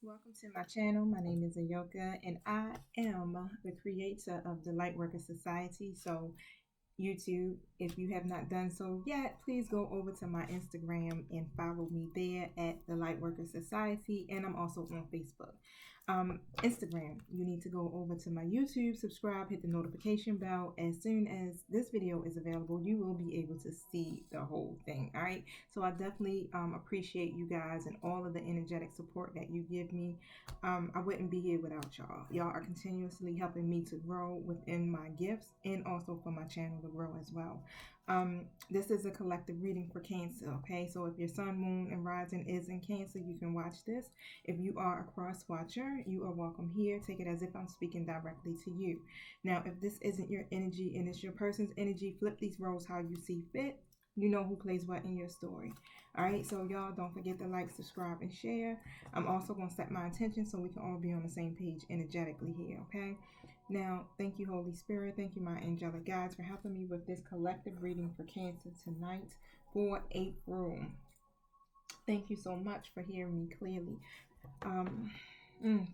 Welcome to my channel. My name is Ayoka and I am the creator of the Lightworker Society. So YouTube, if you have not done so yet, please go over to my Instagram and follow me there at the Lightworker Society, and I'm also on Facebook. Instagram, you need to go over to my YouTube, subscribe, hit the notification bell. As soon as this video is available, you will be able to see the whole thing. All right, so I definitely appreciate you guys and all of the energetic support that you give me. I wouldn't be here without y'all. Y'all are continuously helping me to grow within my gifts and also for my channel to grow as well. This is a collective reading for Cancer, okay? So if your sun, moon, and rising is in Cancer, you can watch this. If you are a cross watcher, you are welcome here. Take it as if I'm speaking directly to you. Now, if this isn't your energy and it's your person's energy, flip these roles how you see fit. You know who plays what in your story. All right, so y'all don't forget to like, subscribe, and share. I'm also going to set my intention so we can all be on the same page energetically here, okay? Now, thank you, Holy Spirit. Thank you, my angelic guides, for helping me with this collective reading for Cancer tonight for April. Thank you so much for hearing me clearly.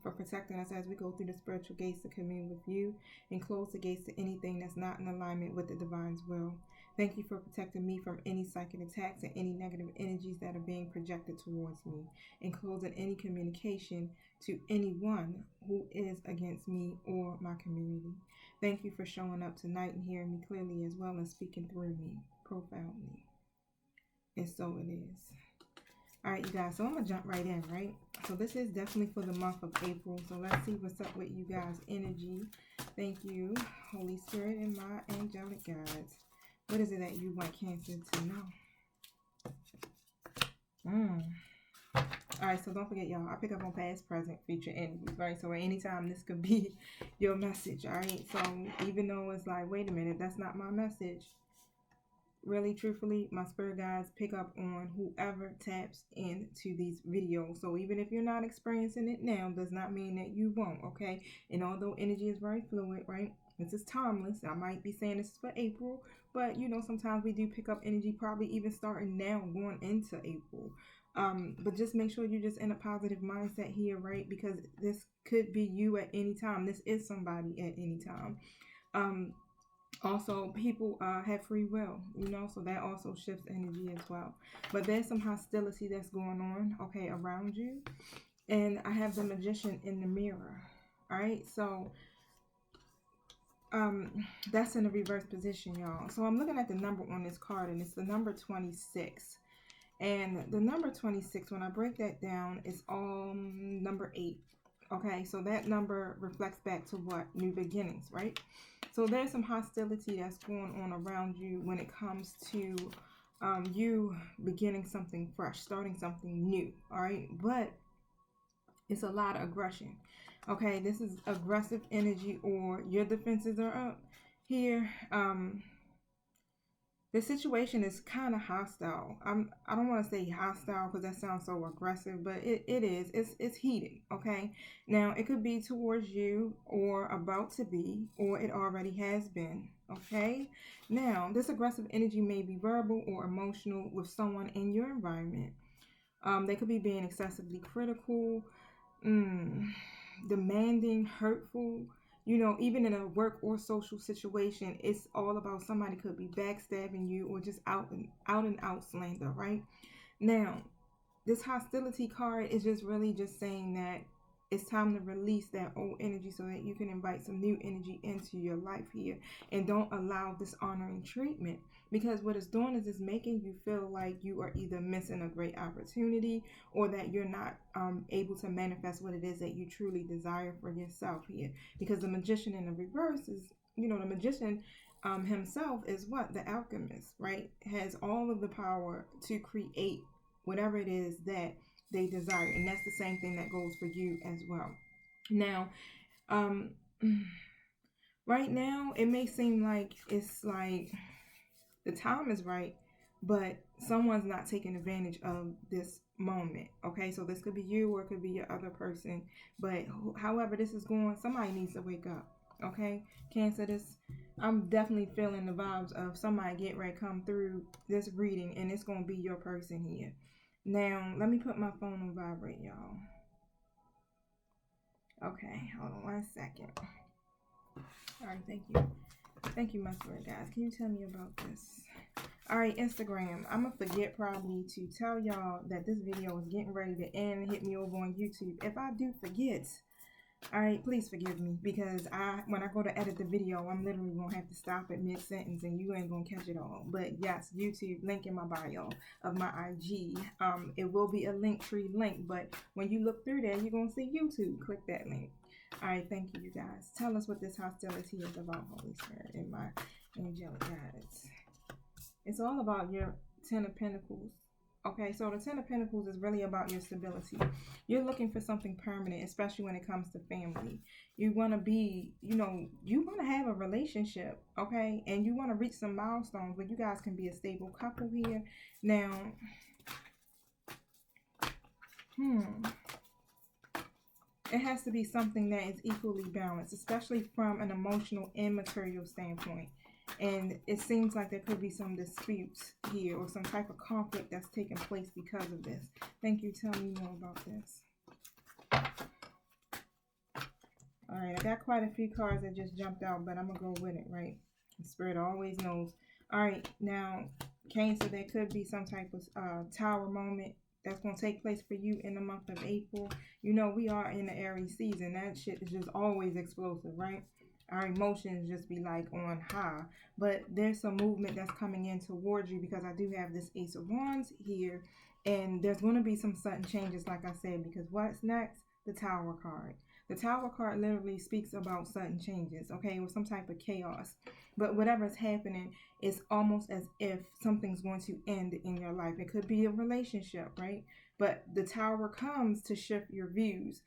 For protecting us as we go through the spiritual gates to commune with you and close the gates to anything that's not in alignment with the divine's will. Thank you for protecting me from any psychic attacks and any negative energies that are being projected towards me, and closing any communication to anyone who is against me or my community. Thank you for showing up tonight and hearing me clearly as well and speaking through me profoundly. And so it is. All right, you guys, so I'm going to jump right in, right? So this is definitely for the month of April. So let's see what's up with you guys' energy. Thank you, Holy Spirit and my angelic guides. What is it that you want Cancer to know? All right, so don't forget, y'all, I pick up on past, present, future energies, right? So at any time, this could be your message, all right? So even though it's like, wait a minute, that's not my message. Really, truthfully, my spirit guides pick up on whoever taps into these videos. So even if you're not experiencing it now, does not mean that you won't, okay? And although energy is very fluid, right? This is timeless. I might be saying this is for April, but you know, sometimes we do pick up energy, probably even starting now, going into April. But just make sure you're just in a positive mindset here, right? Because this could be you at any time. This is somebody at any time. Also, people have free will, you know, so that also shifts energy as well. But there's some hostility that's going on, okay, around you. And I have the Magician in the mirror, all right? So that's in the reverse position, y'all. So I'm looking at the number on this card, and it's the number 26. And the number 26, when I break that down, is number 8. Okay, so that number reflects back to what? New beginnings, right? So there's some hostility that's going on around you when it comes to you beginning something fresh, starting something new, all right? But it's a lot of aggression. Okay, this is aggressive energy, or your defenses are up here. The situation is kind of hostile. I don't want to say hostile because that sounds so aggressive, but it is. It's heated, okay? Now, it could be towards you or about to be, or it already has been, okay? Now, this aggressive energy may be verbal or emotional with someone in your environment. They could be being excessively critical, demanding, hurtful. You know, even in a work or social situation, it's all about somebody could be backstabbing you or just out and out slander, right? Now, this hostility card is just really just saying that it's time to release that old energy so that you can invite some new energy into your life here, and don't allow dishonoring treatment, because what it's doing is it's making you feel like you are either missing a great opportunity or that you're not able to manifest what it is that you truly desire for yourself here, because the Magician in the reverse is, you know, the Magician himself is what? The alchemist, right? Has all of the power to create whatever it is that they desire, and that's the same thing that goes for you as well. Now, right now it may seem like it's like the time is right, but someone's not taking advantage of this moment, okay? So this could be you or it could be your other person, but however this is going, somebody needs to wake up, okay? Cancer, this, I'm definitely feeling the vibes of somebody get ready to come through this reading, and it's going to be your person here. Now, let me put my phone on vibrate, y'all. Okay, hold on 1 second. All right, thank you. Thank you, my spirit guys. Can you tell me about this? All right, Instagram. I'm going to forget probably to tell y'all that this video is getting ready to end. Hit me over on YouTube. If I do forget, all right, please forgive me, because when I go to edit the video, I'm literally going to have to stop at mid-sentence and you ain't going to catch it all. But yes, YouTube, link in my bio of my IG. It will be a Linktree link, but when you look through there, you're going to see YouTube. Click that link. All right, thank you, you guys. Tell us what this hostility is about, Holy Spirit, and my angelic guides. It's all about your Ten of Pentacles. Okay, so the Ten of Pentacles is really about your stability. You're looking for something permanent, especially when it comes to family. You want to be, you want to have a relationship, okay? And you want to reach some milestones where you guys can be a stable couple here. Now, it has to be something that is equally balanced, especially from an emotional and material standpoint. And it seems like there could be some disputes here or some type of conflict that's taking place because of this. Thank you. Tell me more about this. All right, I got quite a few cards that just jumped out, but I'm going to go with it, right? The Spirit always knows. All right, now, Cancer, there could be some type of tower moment that's going to take place for you in the month of April. You know, we are in the Aries season. That shit is just always explosive, right? Our emotions just be like on high. But there's some movement that's coming in towards you, because I do have this Ace of Wands here. And there's going to be some sudden changes, like I said, because what's next? The Tower card. The Tower card literally speaks about sudden changes, okay, or some type of chaos. But whatever's happening, it's almost as if something's going to end in your life. It could be a relationship, right? But the Tower comes to shift your views,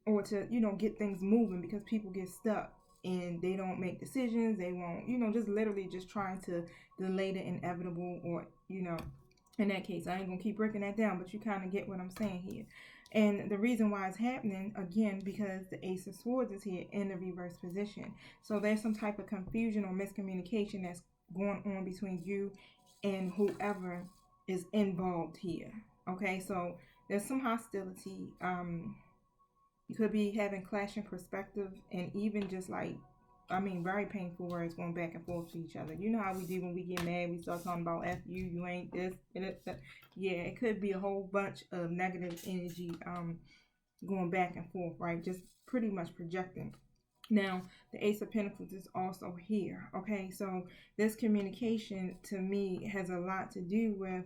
or to, get things moving, because people get stuck and they don't make decisions. They won't, just literally just trying to delay the inevitable, or, in that case, I ain't going to keep breaking that down, but you kind of get what I'm saying here. And the reason why it's happening, again, because the Ace of Swords is here in the reverse position. So there's some type of confusion or miscommunication that's going on between you and whoever is involved here. Okay, so there's some hostility. You could be having clashing perspective, and even just like, very painful words going back and forth to each other. You know how we do when we get mad, we start talking about F you, you ain't this, that. Yeah, it could be a whole bunch of negative energy going back and forth, right? Just pretty much projecting. Now, the Ace of Pentacles is also here, okay? So this communication to me has a lot to do with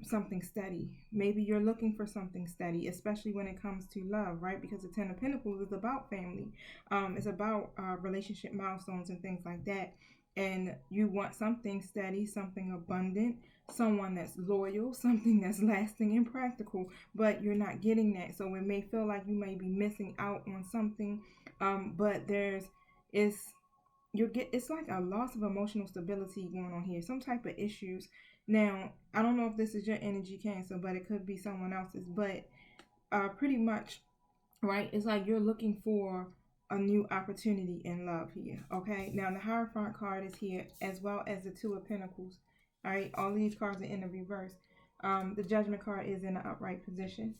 something steady. Maybe you're looking for something steady, especially when it comes to love, right? Because the Ten of Pentacles is about family. It's about relationship milestones and things like that. And you want something steady, something abundant, someone that's loyal, something that's lasting and practical, but you're not getting that. So it may feel like you may be missing out on something, but it's like a loss of emotional stability going on here, some type of issues. Now, I don't know if this is your energy, Cancer, but it could be someone else's. But pretty much, right, it's like you're looking for a new opportunity in love here, okay? Now, the Hierophant card is here, as well as the Two of Pentacles, all right? All of these cards are in the reverse. The Judgment card is in the upright position,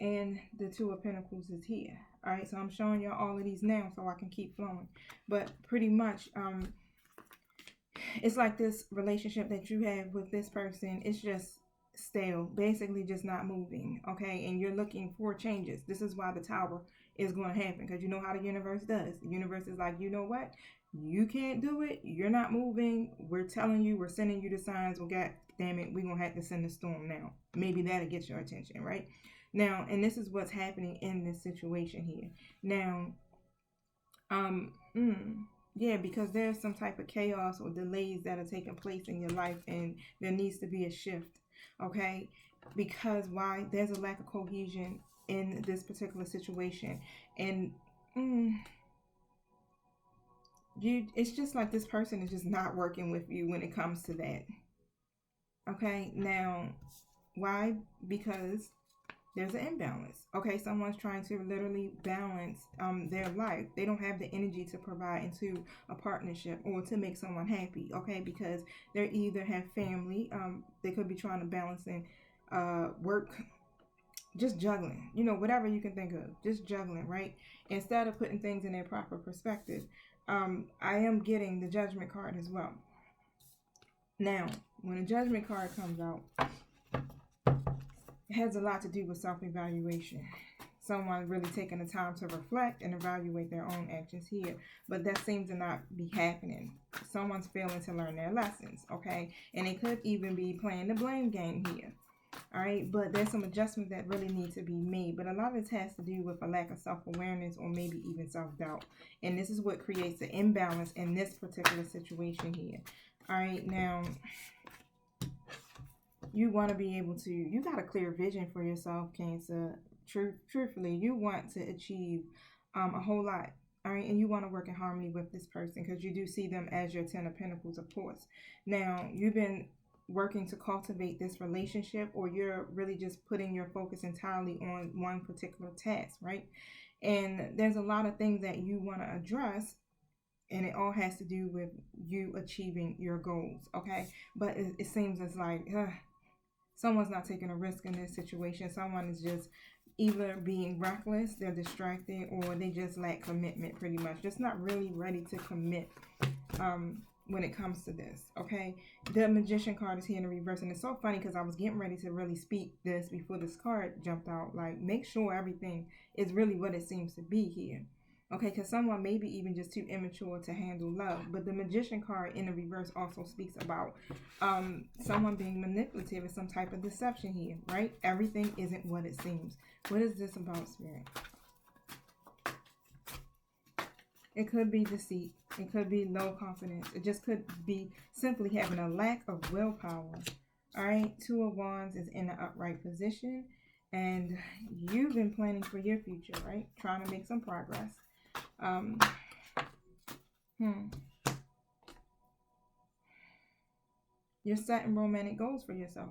and the Two of Pentacles is here, all right? So I'm showing y'all all of these now so I can keep flowing. But pretty much, it's like this relationship that you have with this person, it's just stale, basically just not moving, okay? And you're looking for changes. This is why the Tower is going to happen, because you know how the universe does. The universe is like, you know what? You can't do it. You're not moving. We're telling you, we're sending you the signs. Well, God damn it, we're going to have to send a storm now. Maybe that'll get your attention, right? Now, and this is what's happening in this situation here. Now, yeah, because there's some type of chaos or delays that are taking place in your life, and there needs to be a shift, okay? Because why? There's a lack of cohesion in this particular situation, and it's just like this person is just not working with you when it comes to that, okay? Now, why? Because there's an imbalance, okay? Someone's trying to literally balance their life. They don't have the energy to provide into a partnership or to make someone happy, okay? Because they either have family, they could be trying to balance in work, just juggling, you know, whatever you can think of, just juggling, right? Instead of putting things in their proper perspective. I am getting the Judgment card as well. Now, when a Judgment card comes out, it has a lot to do with self-evaluation. Someone really taking the time to reflect and evaluate their own actions here, but that seems to not be happening. Someone's failing to learn their lessons, okay? And it could even be playing the blame game here. All right, but there's some adjustments that really need to be made. But a lot of this has to do with a lack of self-awareness or maybe even self-doubt. And this is what creates the imbalance in this particular situation here. All right, now you want to be able to, you got a clear vision for yourself, Cancer. Truthfully, you want to achieve a whole lot. All right, and you want to work in harmony with this person because you do see them as your 10 of Pentacles, of course. Now, you've been working to cultivate this relationship, or you're really just putting your focus entirely on one particular task, right? And there's a lot of things that you want to address, and it all has to do with you achieving your goals, okay? But it seems as like someone's not taking a risk in this situation. Someone is just either being reckless, they're distracted, or they just lack commitment, pretty much. Just not really ready to commit when it comes to this, okay? The Magician card is here in the reverse, and it's so funny because I was getting ready to really speak this before this card jumped out. Like, make sure everything is really what it seems to be here, okay? Because someone may be even just too immature to handle love. But the Magician card in the reverse also speaks about someone being manipulative and some type of deception here, right? Everything isn't what it seems. What is this about, Spirit? It could be deceit. It could be low confidence. It just could be simply having a lack of willpower. All right. 2 of Wands is in the upright position. And you've been planning for your future, right? Trying to make some progress. You're setting romantic goals for yourself.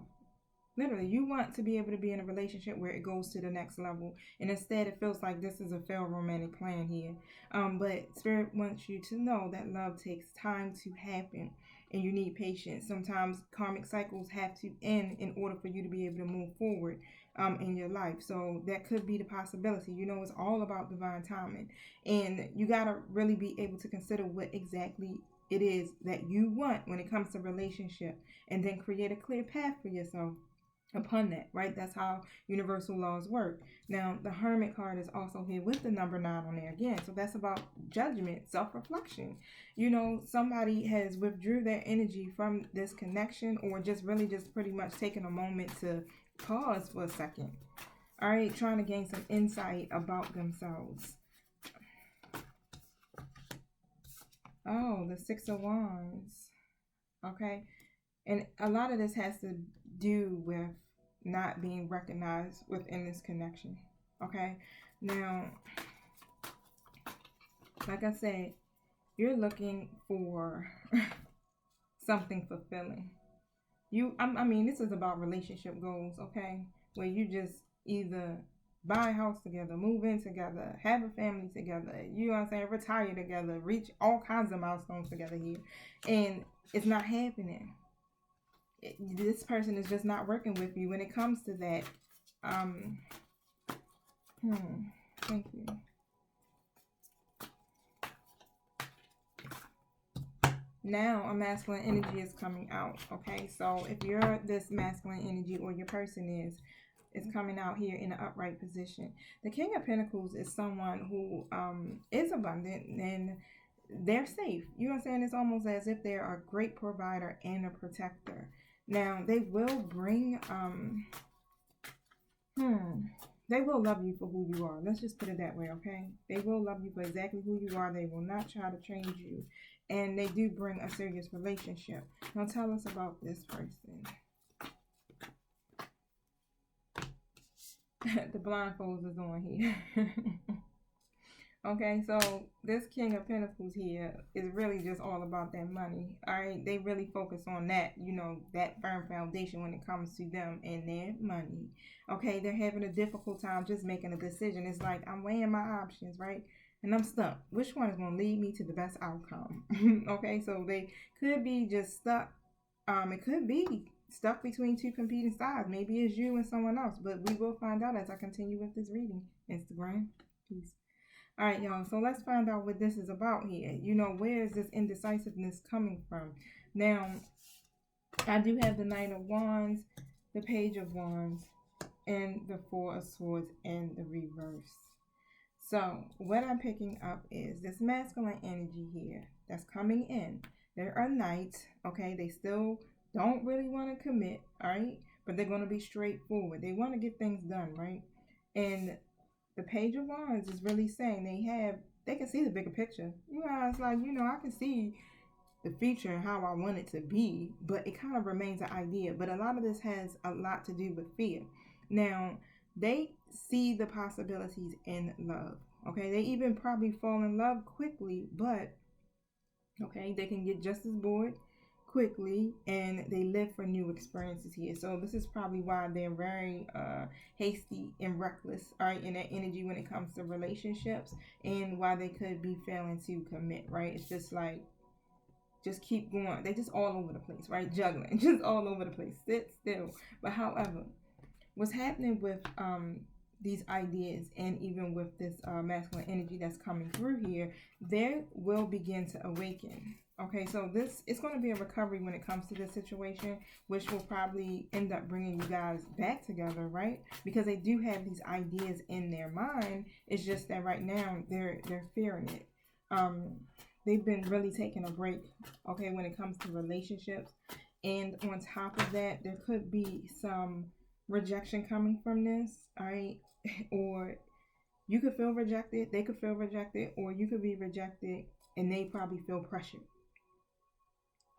Literally, you want to be able to be in a relationship where it goes to the next level. And instead, it feels like this is a failed romantic plan here. But Spirit wants you to know that love takes time to happen. And you need patience. Sometimes karmic cycles have to end in order for you to be able to move forward in your life. So that could be the possibility. You know, it's all about divine timing. And you got to really be able to consider what exactly it is that you want when it comes to relationship. And then create a clear path for yourself upon that, right? That's how universal laws work. Now, the Hermit card is also here with the number 9 on there again. So that's about judgment, self-reflection. You know, somebody has withdrew their energy from this connection, or just really just pretty much taking a moment to pause for a second. All right, trying to gain some insight about themselves. Oh, the 6 of Wands. Okay. And a lot of this has to do with not being recognized within this connection. Okay. Now, like I said, you're looking for something fulfilling. I mean, this is about relationship goals, okay? Where you just either buy a house together, move in together, have a family together, you know what I'm saying, retire together, reach all kinds of milestones together here. And it's not happening. This person is just not working with you when it comes to that. Thank you. Now a masculine energy is coming out. Okay, so if you're this masculine energy, or your person is coming out here in an upright position. The King of Pentacles is someone who is abundant and they're safe. You know what I'm saying? It's almost as if they're a great provider and a protector. Now, they will bring, they will love you for who you are. Let's just put it that way, okay? They will love you for exactly who you are. They will not try to change you. And they do bring a serious relationship. Now, tell us about this person. The blindfolds is on here. Okay, so this King of Pentacles here is really just all about that money. All right, they really focus on that, you know, that firm foundation when it comes to them and their money. Okay, they're having a difficult time just making a decision. It's like, I'm weighing my options, right? And I'm stuck. Which one is going to lead me to the best outcome? Okay, so they could be just stuck. It could be stuck between two competing sides. Maybe it's you and someone else, but we will find out as I continue with this reading. Instagram, peace. All right, y'all. So let's find out what this is about here. You know, where is this indecisiveness coming from? Now, I do have the Knight of Wands, the Page of Wands, and the Four of Swords in the reverse. So what I'm picking up is this masculine energy here that's coming in. There are knights, okay? They still don't really want to commit, all right? But they're going to be straightforward. They want to get things done, right? And the Page of Wands is really saying they can see the bigger picture. You guys, like, you know, I can see the future and how I want it to be, but it kind of remains an idea. But a lot of this has a lot to do with fear. Now, they see the possibilities in love, okay? They even probably fall in love quickly, but, okay, they can get just as bored quickly, and they live for new experiences here. So this is probably why they're very hasty and reckless, all right, in their energy when it comes to relationships, and why they could be failing to commit, right? It's just like, just keep going. They just all over the place, right? Juggling, just all over the place. Sit still. But however, what's happening with these ideas, and even with this masculine energy that's coming through here, they will begin to awaken. Okay, so this is going to be a recovery when it comes to this situation, which will probably end up bringing you guys back together, right? Because they do have these ideas in their mind. It's just that right now they're fearing it. They've been really taking a break, okay, when it comes to relationships. And on top of that, there could be some rejection coming from this, all right? Or you could feel rejected, they could feel rejected, or you could be rejected and they probably feel pressured.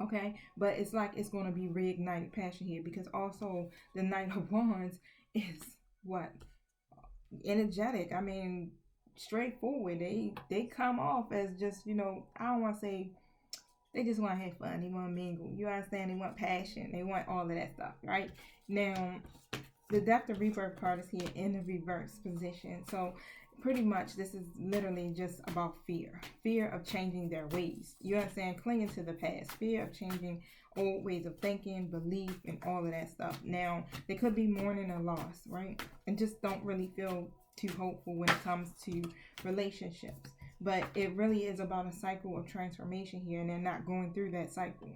Okay, but it's like it's going to be reignited passion here, because also the Knight of Wands is what? Energetic. I mean, straightforward. They come off as just, you know, I don't want to say they just want to have fun. They want to mingle. You understand? They want passion. They want all of that stuff, right? Now, the Death of Rebirth card is here in the reverse position. So pretty much this is literally just about fear. Fear of changing their ways. You understand? Clinging to the past. Fear of changing old ways of thinking, belief, and all of that stuff. Now, they could be mourning a loss, right? And just don't really feel too hopeful when it comes to relationships. But it really is about a cycle of transformation here, and they're not going through that cycle.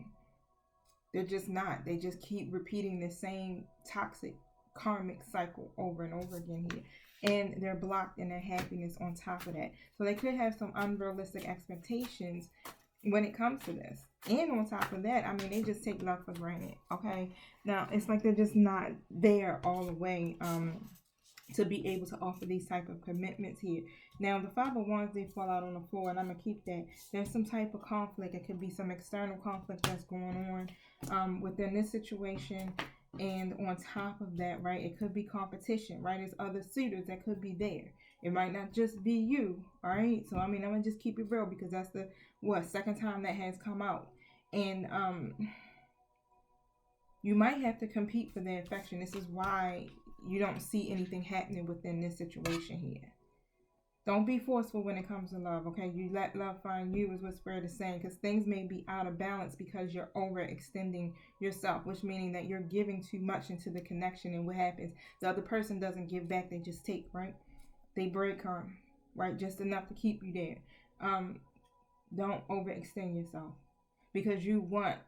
They're just not. They just keep repeating the same toxic karmic cycle over and over again here. And they're blocked in their happiness on top of that. So they could have some unrealistic expectations when it comes to this. And on top of that, I mean, they just take love for granted, okay? Now, it's like they're just not there all the way to be able to offer these type of commitments here. Now, the Five of Wands, they fall out on the floor, and I'm going to keep that. There's some type of conflict. It could be some external conflict that's going on within this situation. And on top of that, right, it could be competition, right? There's other suitors that could be there. It might not just be you, all right? So, I mean, I'm going to just keep it real, because that's the, second time that has come out. And you might have to compete for their affection. This is why you don't see anything happening within this situation here. Don't be forceful when it comes to love, okay? You let love find you is what Spirit is saying, because things may be out of balance because you're overextending yourself, which meaning that you're giving too much into the connection, and what happens? The other person doesn't give back, they just take, right? They break harm, right? Just enough to keep you there. Don't overextend yourself, because you want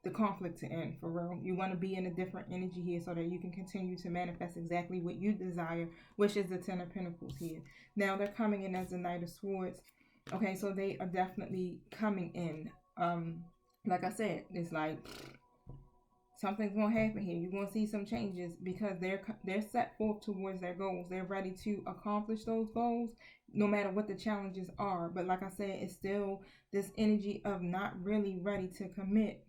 the conflict to end, for real. You want to be in a different energy here so that you can continue to manifest exactly what you desire, which is the Ten of Pentacles here. Now, they're coming in as the Knight of Swords. Okay, so they are definitely coming in. Like I said, it's like something's going to happen here. You're going to see some changes, because they're set forth towards their goals. They're ready to accomplish those goals, no matter what the challenges are. But like I said, it's still this energy of not really ready to commit.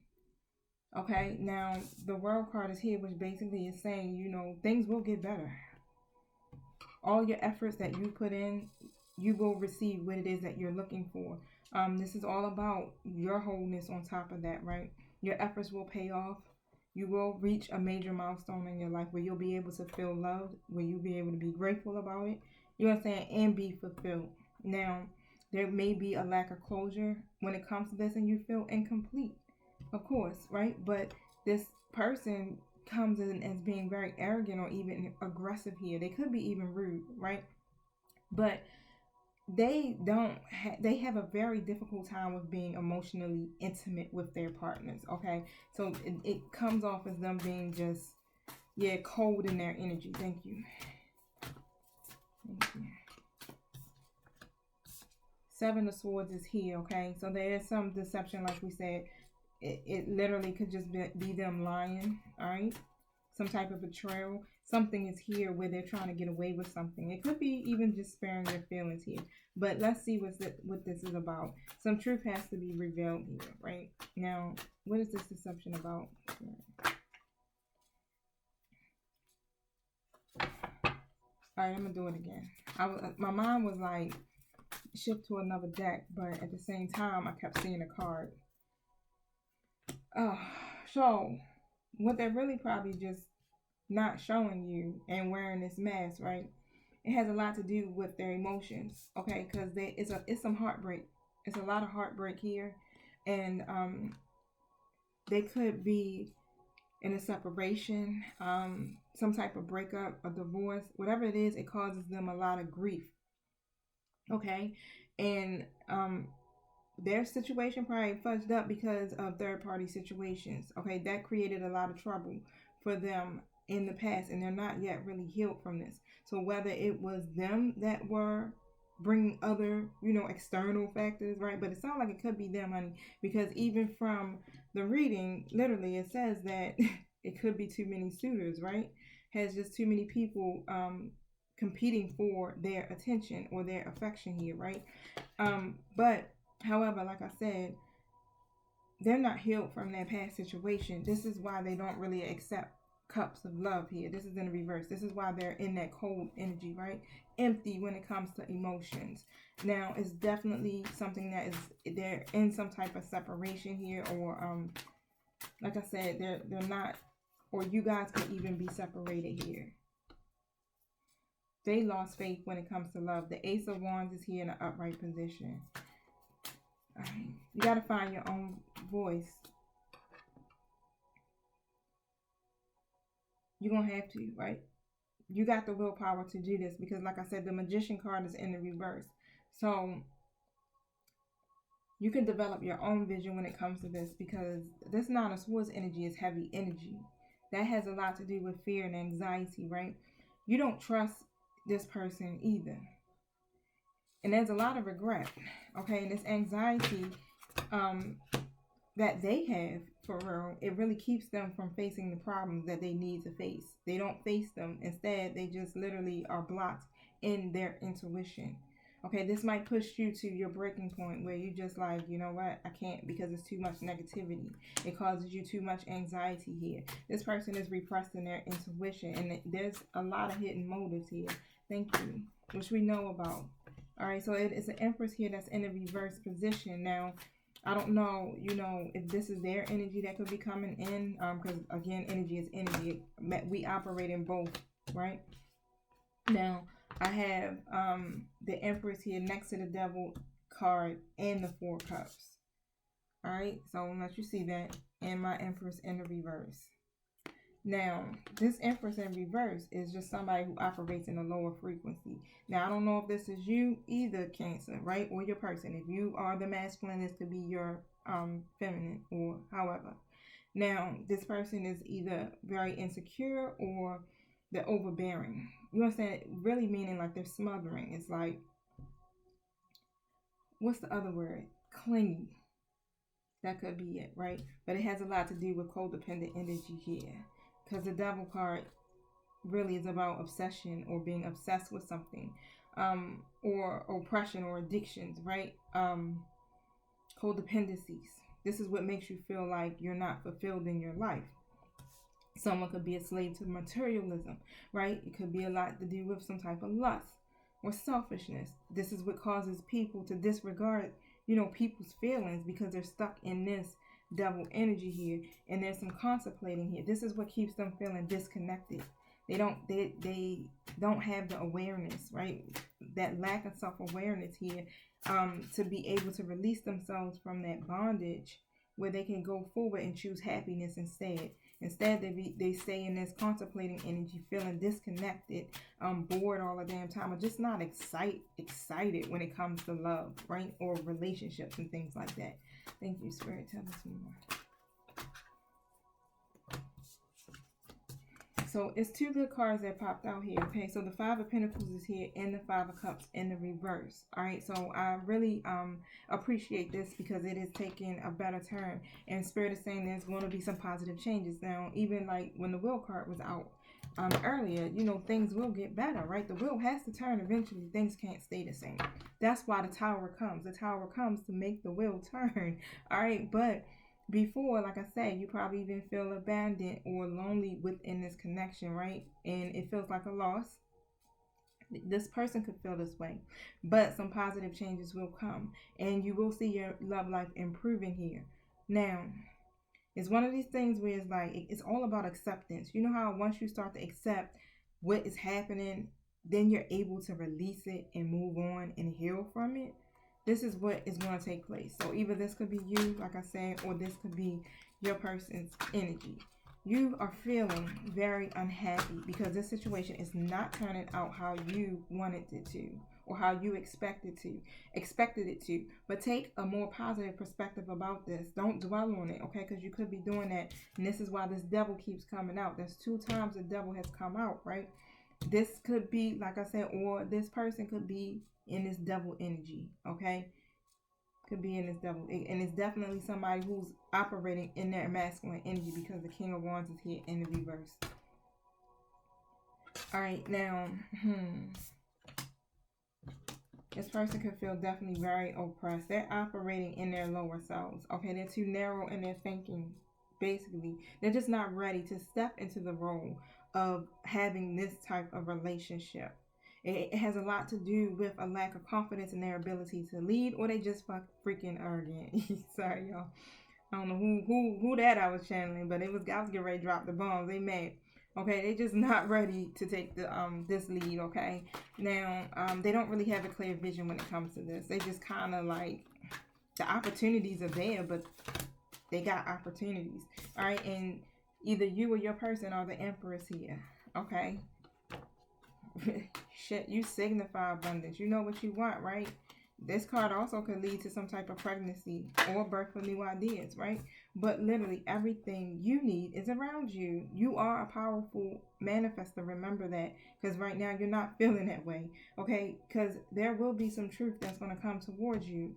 Okay, now the World card is here, which basically is saying, you know, things will get better. All your efforts that you put in, you will receive what it is that you're looking for. This is all about your wholeness on top of that, right? Your efforts will pay off. You will reach a major milestone in your life where you'll be able to feel loved, where you'll be able to be grateful about it, you know what I'm saying, and be fulfilled. Now, there may be a lack of closure when it comes to this, and you feel incomplete. Of course, right? But this person comes in as being very arrogant or even aggressive here. They could be even rude, right? But they they have a very difficult time with being emotionally intimate with their partners. Okay, so it comes off as them being just, yeah, cold in their energy. Thank you. Thank you. Seven of Swords is here. Okay, so there is some deception, like we said. It literally could just be them lying. All right, some type of betrayal. Something is here where they're trying to get away with something. It could be even just sparing their feelings here. But let's see what this is about. Some truth has to be revealed here, right? Now, what is this deception about? All right, I'm gonna do it again. My mind was like shift to another deck, but at the same time, I kept seeing a card. So what they're really probably just not showing you and wearing this mask, right? It has a lot to do with their emotions, okay? Because it's some heartbreak. It's a lot of heartbreak here, and they could be in a separation, some type of breakup, a divorce, whatever it is. It causes them a lot of grief, okay? And their situation probably fudged up because of third-party situations, okay? That created a lot of trouble for them in the past, and they're not yet really healed from this. So whether it was them that were bringing other, external factors, right? But it sounds like it could be them, honey, because even from the reading, literally, it says that it could be too many suitors, right? Has just too many people competing for their attention or their affection here, right? But however, like I said, they're not healed from their past situation. This is why they don't really accept cups of love here. This is in the reverse. This is why they're in that cold energy, right? Empty when it comes to emotions. Now, it's definitely something that is, they're in some type of separation here, or like I said, they're not, or you guys could even be separated here. They lost faith when it comes to love. The Ace of Wands is here in an upright position. All right. You got to find your own voice. You're going to have to, right? You got the willpower to do this because, like I said, the Magician card is in the reverse. So you can develop your own vision when it comes to this, because this Nine of Swords energy is heavy energy. That has a lot to do with fear and anxiety, right? You don't trust this person either. And there's a lot of regret, okay? And this anxiety that they have, for real, it really keeps them from facing the problems that they need to face. They don't face them. Instead, they just literally are blocked in their intuition. Okay, this might push you to your breaking point where you just like, you know what, I can't, because it's too much negativity. It causes you too much anxiety here. This person is repressing their intuition, and there's a lot of hidden motives here. Thank you, which we know about. All right, so it's an Empress here that's in a reverse position. Now, I don't know, if this is their energy that could be coming in, because, again, energy is energy. We operate in both, right? Now, I have the Empress here next to the Devil card and the Four Cups. All right, so I'll let you see that, and my Empress in the reverse. Now, this Empress in reverse is just somebody who operates in a lower frequency. Now, I don't know if this is you either, Cancer, right? Or your person. If you are the masculine, this could be your feminine, or however. Now, this person is either very insecure or they're overbearing. You understand? Really meaning like they're smothering. It's like, what's the other word? Clingy. That could be it, right? But it has a lot to do with codependent energy here. Because the Devil card really is about obsession or being obsessed with something, or oppression or addictions, right? Codependencies. This is what makes you feel like you're not fulfilled in your life. Someone could be a slave to materialism, right? It could be a lot to do with some type of lust or selfishness. This is what causes people to disregard, people's feelings, because they're stuck in this Devil energy here, and there's some contemplating here. This is what keeps them feeling disconnected. They don't have the awareness, right? That lack of self-awareness here, to be able to release themselves from that bondage, where they can go forward and choose happiness instead. Instead, they stay in this contemplating energy, feeling disconnected, bored all the damn time, or just not excited when it comes to love, right? Or relationships and things like that. Thank you, Spirit. Tell us more. So it's two good cards that popped out here. Okay, so the Five of Pentacles is here and the Five of Cups in the reverse. All right, so I really appreciate this because it is taking a better turn, and Spirit is saying there's going to be some positive changes. Now, even like when the Will card was out earlier, you know, things will get better, right? The wheel has to turn eventually. Things can't stay the same. That's why the Tower comes. The Tower comes to make the wheel turn. All right, but before, like I said, you probably even feel abandoned or lonely within this connection, right? And it feels like a loss. This person could feel this way, but some positive changes will come, and you will see your love life improving here. Now, it's one of these things where it's like, it's all about acceptance. You know how once you start to accept what is happening, then you're able to release it and move on and heal from it. This is what is going to take place. So either this could be you, like I said, or this could be your person's energy. You are feeling very unhappy because this situation is not turning out how you wanted it to, or how you expected it to. But take a more positive perspective about this. Don't dwell on it, okay? Because you could be doing that, and this is why this devil keeps coming out. There's 2 times the devil has come out, right? This could be, like I said, or this person could be in this devil energy, okay? Could be in this devil, and it's definitely somebody who's operating in their masculine energy because the King of Wands is here in the reverse. All right, now, this person could feel definitely very oppressed. They're operating in their lower selves, okay? They're too narrow in their thinking, basically. They're just not ready to step into the role of having this type of relationship. It has a lot to do with a lack of confidence in their ability to lead, or they just freaking arrogant. Sorry, y'all. I don't know who that I was channeling, but I was getting ready to drop the bombs. They mad. Okay, they just not ready to take the this lead. Okay, now they don't really have a clear vision when it comes to this. They just kind of like, the opportunities are there, but they got opportunities. All right, and either you or your person are the Empress here. Okay. Shit, you signify abundance. You know what you want, right? This card also could lead to some type of pregnancy or birth of new ideas, right? But literally everything you need is around you. You are a powerful manifester. Remember that, because right now you're not feeling that way, okay? Because there will be some truth that's going to come towards you,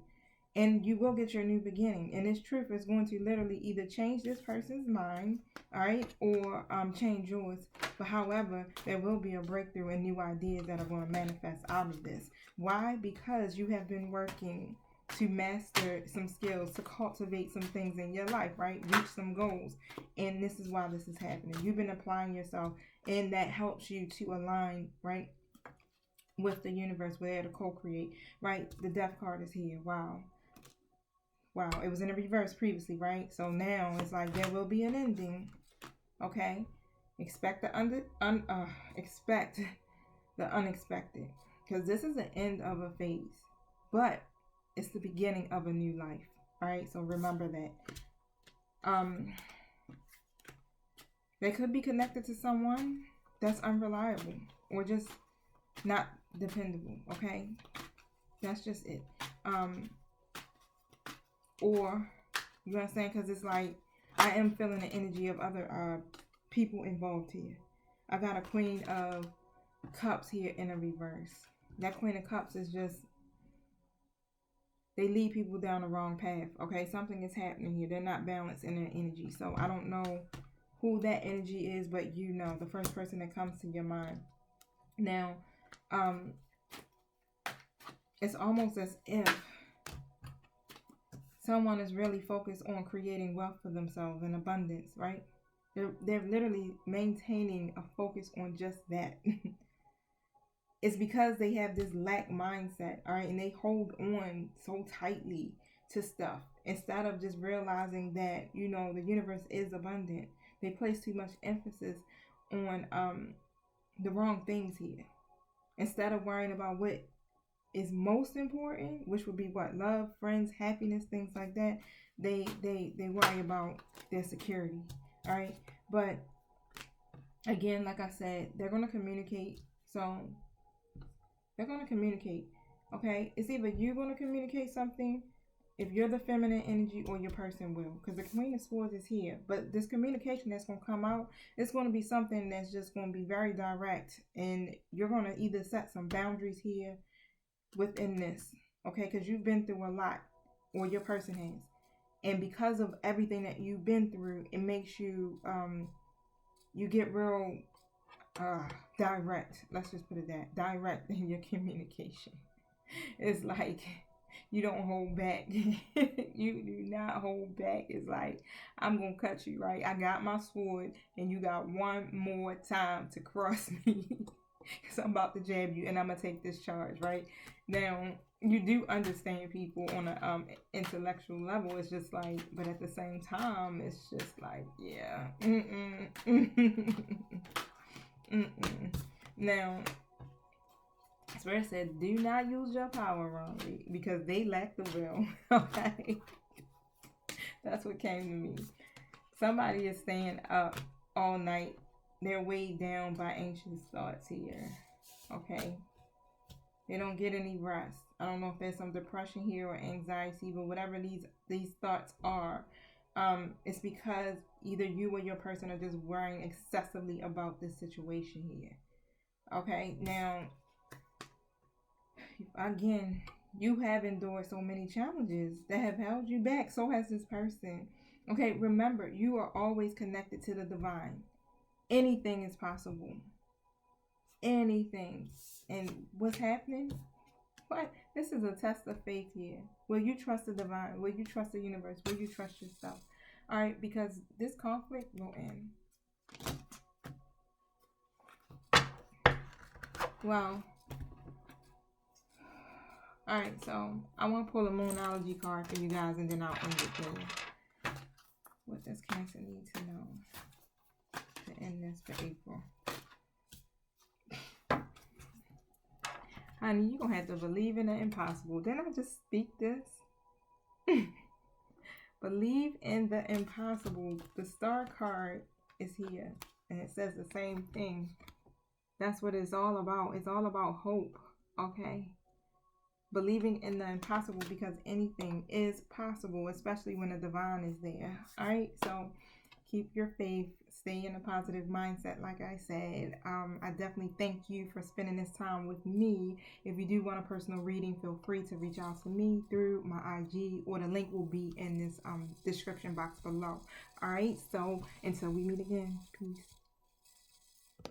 and you will get your new beginning. And this truth is going to literally either change this person's mind, all right, or change yours. But however, there will be a breakthrough and new ideas that are going to manifest out of this. Why? Because you have been working to master some skills, to cultivate some things in your life, right? Reach some goals. And this is why this is happening. You've been applying yourself, and that helps you to align, right, with the universe. We're there to co-create, right? The Death card is here. Wow. Wow, it was in a reverse previously, right? So now it's like there will be an ending. Okay, expect the expect the unexpected, because this is the end of a phase, but it's the beginning of a new life. All right, so remember that. They could be connected to someone that's unreliable or just not dependable. Okay, that's just it. Or, you know what I'm saying? Because it's like, I am feeling the energy of other people involved here. I got a Queen of Cups here in a reverse. That Queen of Cups is just, they lead people down the wrong path. Okay, something is happening here. They're not balanced in their energy. So I don't know who that energy is, but you know, the first person that comes to your mind. Now, it's almost as if someone is really focused on creating wealth for themselves and abundance, right? They're literally maintaining a focus on just that. It's because they have this lack mindset, all right? And they hold on so tightly to stuff instead of just realizing that, you know, the universe is abundant. They place too much emphasis on the wrong things here. Instead of worrying about what is most important, which would be what? Love, friends, happiness, things like that. They worry about their security. All right. But again, like I said, they're going to communicate. So they're going to communicate. Okay. It's either you're going to communicate something if you're the feminine energy, or your person will, because the Queen of Swords is here. But this communication that's going to come out, it's going to be something that's just going to be very direct, and you're going to either set some boundaries here within this, okay, because you've been through a lot, or your person has, and because of everything that you've been through, it makes you you get real direct. Let's just put it that direct in your communication. It's like you don't hold back. You do not hold back. It's like, I'm going to cut you, right? I got my sword, and you got one more time to cross me. Because I'm about to jab you, and I'm going to take this charge, right? Now, you do understand people on an intellectual level. It's just like, but at the same time, it's just like, yeah. Now, Spirit said, do not use your power wrongly, because they lack the will. Okay? That's what came to me. Somebody is staying up all night. They're weighed down by anxious thoughts here. Okay? They don't get any rest. I don't know if there's some depression here or anxiety, but whatever these thoughts are, it's because either you or your person are just worrying excessively about this situation here. Okay? Now, again, you have endured so many challenges that have held you back. So has this person. Okay, remember, you are always connected to the divine. Anything is possible. Anything. And what's happening? What? This is a test of faith here. Will you trust the divine? Will you trust the universe? Will you trust yourself? All right, because this conflict will end. Wow. Alright, so I want to pull a Moonology card for you guys, and then I'll end it there. What does Cancer need to know to end this for April? Honey, you're going to have to believe in the impossible. Didn't I just speak this? Believe in the impossible. The Star card is here, and it says the same thing. That's what it's all about. It's all about hope, okay? Believing in the impossible, because anything is possible, especially when the divine is there. All right, so keep your faith, stay in a positive mindset. Like I said, I definitely thank you for spending this time with me. If you do want a personal reading, feel free to reach out to me through my IG, or the link will be in this description box below. All right, so until we meet again, peace.